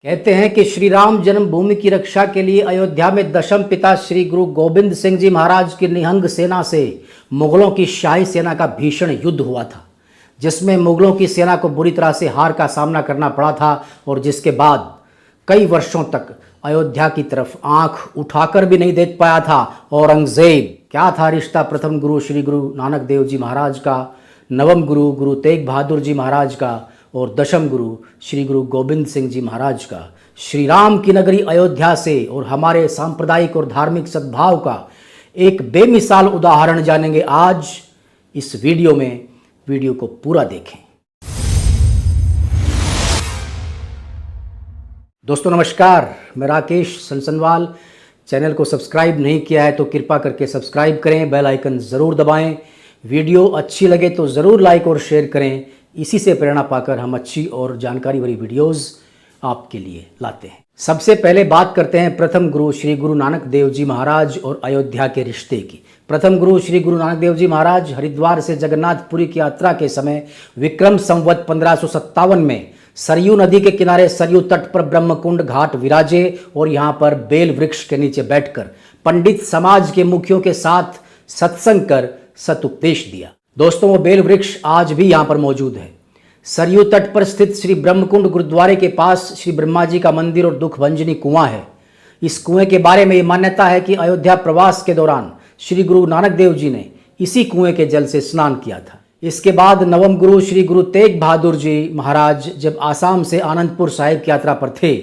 कहते हैं कि श्री राम जन्मभूमि की रक्षा के लिए अयोध्या में दशम पिता श्री गुरु गोविंद सिंह जी महाराज की निहंग सेना से मुगलों की शाही सेना का भीषण युद्ध हुआ था, जिसमें मुगलों की सेना को बुरी तरह से हार का सामना करना पड़ा था और जिसके बाद कई वर्षों तक अयोध्या की तरफ आंख उठाकर भी नहीं देख पाया था औरंगजेब। क्या था रिश्ता प्रथम गुरु श्री गुरु नानक देव जी महाराज का, नवम गुरु गुरु तेग बहादुर जी महाराज का और दशम गुरु श्री गुरु गोविंद सिंह जी महाराज का। श्री राम की नगरी अयोध्या से और हमारे सांप्रदायिक और धार्मिक सद्भाव का एक बेमिसाल उदाहरण जानेंगे आज इस वीडियो में। वीडियो को पूरा देखें। दोस्तों नमस्कार, मैं राकेश सनसनवाल। चैनल को सब्सक्राइब नहीं किया है तो कृपा करके सब्सक्राइब करें, बेल आइकन ज़रूर दबाएं। वीडियो अच्छी लगे तो ज़रूर लाइक और शेयर करें। इसी से प्रेरणा पाकर हम अच्छी और जानकारी भरी वीडियोस आपके लिए लाते हैं। सबसे पहले बात करते हैं प्रथम गुरु श्री गुरु नानक देव जी महाराज और अयोध्या के रिश्ते की। प्रथम गुरु श्री गुरु नानक देव जी महाराज हरिद्वार से जगन्नाथपुरी की यात्रा के समय विक्रम संवत 1557 में सरयू नदी के किनारे सरयू तट पर ब्रह्मकुंड घाट विराजे और यहाँ पर बेल वृक्ष के नीचे बैठकर पंडित समाज के मुखियों के साथ सत्संग कर सतुपदेश दिया। दोस्तों वो बेल वृक्ष आज भी यहाँ पर मौजूद है। सरयू तट पर स्थित श्री ब्रह्मकुंड गुरुद्वारे के पास श्री ब्रह्मा जी का मंदिर और दुख भंजनी कुआं है। इस कुएं के बारे में ये मान्यता है कि अयोध्या प्रवास के दौरान श्री गुरु नानक देव जी ने इसी कुएं के जल से स्नान किया था। इसके बाद नवम गुरु श्री गुरु तेग बहादुर जी महाराज जब आसाम से आनंदपुर साहिब की यात्रा पर थे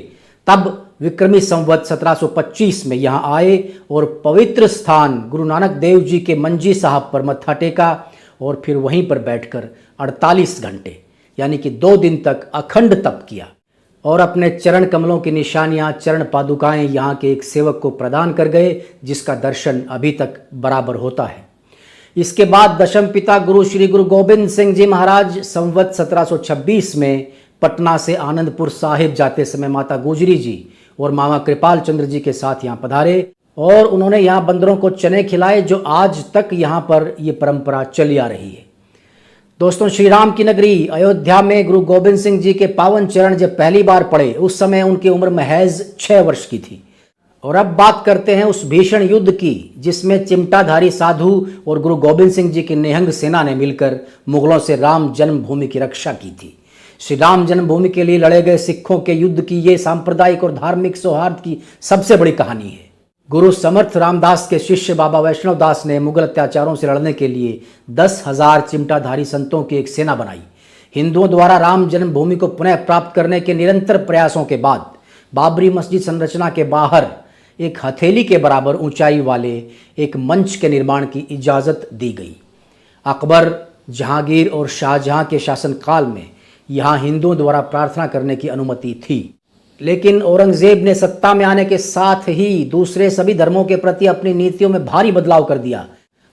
तब विक्रमी संवत 1725 में यहाँ आए और पवित्र स्थान गुरु नानक देव जी के मंजी साहब पर मत्था टेका और फिर वहीं पर बैठकर 48 घंटे यानी कि 2 दिन तक अखंड तप किया और अपने चरण कमलों की निशानियां, चरण पादुकाएं यहाँ के एक सेवक को प्रदान कर गए, जिसका दर्शन अभी तक बराबर होता है। इसके बाद दशम पिता गुरु श्री गुरु गोविंद सिंह जी महाराज संवत 1726 में पटना से आनंदपुर साहिब जाते समय माता गुजरी जी और मामा कृपाल चंद्र जी के साथ यहाँ पधारे और उन्होंने यहाँ बंदरों को चने खिलाए, जो आज तक यहाँ पर ये परंपरा चली आ रही है। दोस्तों श्री राम की नगरी अयोध्या में गुरु गोविंद सिंह जी के पावन चरण जब पहली बार पड़े उस समय उनकी उम्र महज 6 वर्ष की थी। और अब बात करते हैं उस भीषण युद्ध की जिसमें चिमटाधारी साधु और गुरु गोविंद सिंह जी की निहंग सेना ने मिलकर मुगलों से राम जन्मभूमि की रक्षा की थी। श्री राम जन्मभूमि के लिए लड़े गए सिखों के युद्ध की ये सांप्रदायिक और धार्मिक सौहार्द की सबसे बड़ी कहानी है। गुरु समर्थ रामदास के शिष्य बाबा वैष्णव दास ने मुगल अत्याचारों से लड़ने के लिए 10,000 चिमटाधारी संतों की एक सेना बनाई। हिंदुओं द्वारा राम जन्मभूमि को पुनः प्राप्त करने के निरंतर प्रयासों के बाद बाबरी मस्जिद संरचना के बाहर एक हथेली के बराबर ऊंचाई वाले एक मंच के निर्माण की इजाज़त दी गई। अकबर, जहांगीर और शाहजहां के शासनकाल में यहाँ हिंदुओं द्वारा प्रार्थना करने की अनुमति थी, लेकिन औरंगजेब ने सत्ता में आने के साथ ही दूसरे सभी धर्मों के प्रति अपनी नीतियों में भारी बदलाव कर दिया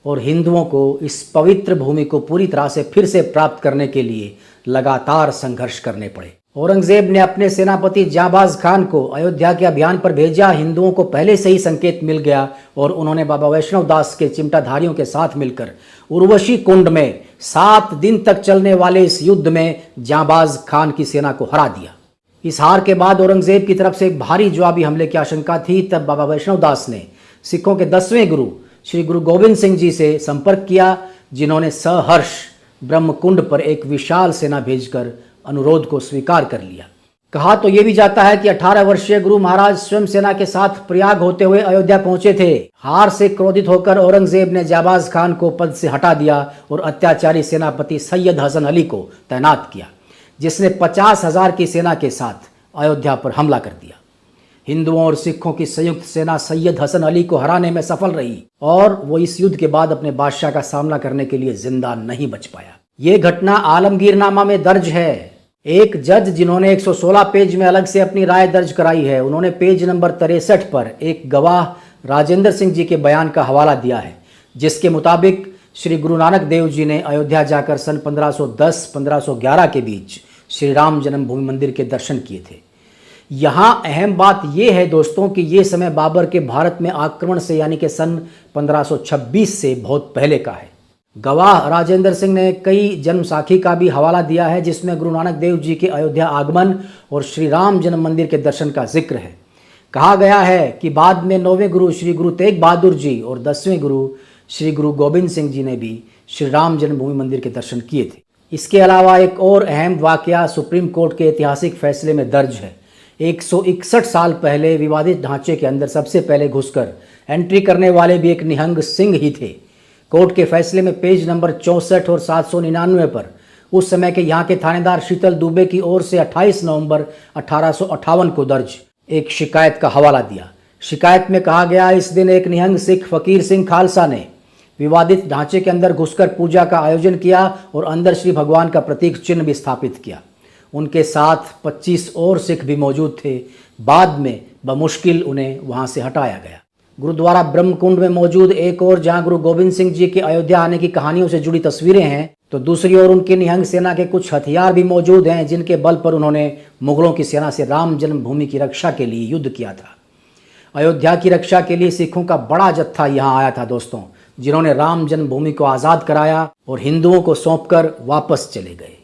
और हिंदुओं को इस पवित्र भूमि को पूरी तरह से फिर से प्राप्त करने के लिए लगातार संघर्ष करने पड़े। औरंगजेब ने अपने सेनापति जाबाज खान को अयोध्या के अभियान पर भेजा। हिंदुओं को पहले से ही संकेत मिल गया और उन्होंने बाबा वैष्णव दास के चिमटाधारियों के साथ मिलकर उर्वशी कुंड में 7 दिन तक चलने वाले इस युद्ध में जाबाज खान की सेना को हरा दिया। इस हार के बाद औरंगजेब की तरफ से एक भारी जवाबी हमले की आशंका थी। तब बाबा वैष्णव दास ने सिखों के 10वें गुरु श्री गुरु गोविंद सिंह जी से संपर्क किया, जिन्होंने सहर्ष ब्रह्मकुंड पर एक विशाल सेना भेजकर अनुरोध को स्वीकार कर लिया। कहा तो ये भी जाता है कि 18 वर्षीय गुरु महाराज स्वयं सेना के साथ प्रयाग होते हुए अयोध्या पहुंचे थे। हार से क्रोधित होकर औरंगजेब ने जाबाज खान को पद से हटा दिया और अत्याचारी सेनापति सैयद हसन अली को तैनात किया, जिसने 50,000 की सेना के साथ अयोध्या पर हमला कर दिया। हिंदुओं और सिखों की संयुक्त सेना सैयद हसन अली को हराने में सफल रही और वो इस युद्ध के बाद अपने बादशाह का सामना करने के लिए जिंदा नहीं बच पाया। ये घटना आलमगीरनामा में दर्ज है। एक जज जिन्होंने 116 पेज में अलग से अपनी राय दर्ज कराई है, उन्होंने पेज नंबर 63 पर एक गवाह राजेंद्र सिंह जी के बयान का हवाला दिया है, जिसके मुताबिक श्री गुरु नानक देव जी ने अयोध्या जाकर सन 1510-1511 के बीच श्री राम जन्मभूमि मंदिर के दर्शन किए थे। यहाँ अहम बात यह है दोस्तों कि ये समय बाबर के भारत में आक्रमण से यानी कि सन 1526 से बहुत पहले का है। गवाह राजेंद्र सिंह ने कई जन्म साखी का भी हवाला दिया है, जिसमें गुरु नानक देव जी के अयोध्या आगमन और श्री राम जन्म मंदिर के दर्शन का जिक्र है। कहा गया है कि बाद में 9वें गुरु श्री गुरु तेग बहादुर जी और 10वें गुरु श्री गुरु गोविंद सिंह जी ने भी श्री राम जन्मभूमि मंदिर के दर्शन किए थे। इसके अलावा एक और अहम वाकया सुप्रीम कोर्ट के ऐतिहासिक फैसले में दर्ज है। 161 साल पहले विवादित ढांचे के अंदर सबसे पहले घुसकर एंट्री करने वाले भी एक निहंग सिंह ही थे। कोर्ट के फैसले में पेज नंबर 64 और 799 पर उस समय के यहाँ के थानेदार शीतल दुबे की ओर से 28 नवंबर 1858 को दर्ज एक शिकायत का हवाला दिया। शिकायत में कहा गया, इस दिन एक निहंग सिख फकीर सिंह खालसा ने विवादित ढांचे के अंदर घुसकर पूजा का आयोजन किया और अंदर श्री भगवान का प्रतीक चिन्ह भी स्थापित किया। उनके साथ 25 और सिख भी मौजूद थे। बाद में बमुश्किल उन्हें वहां से हटाया गया। गुरुद्वारा ब्रह्मकुंड में मौजूद एक और जहां गुरु गोविंद सिंह जी के अयोध्या आने की कहानियों से जुड़ी तस्वीरें हैं, तो दूसरी ओर उनकी निहंग सेना के कुछ हथियार भी मौजूद हैं, जिनके बल पर उन्होंने मुगलों की सेना से राम जन्मभूमि की रक्षा के लिए युद्ध किया था। अयोध्या की रक्षा के लिए सिखों का बड़ा जत्था यहाँ आया था दोस्तों, जिन्होंने राम जन्मभूमि को आज़ाद कराया और हिंदुओं को सौंपकर वापस चले गए।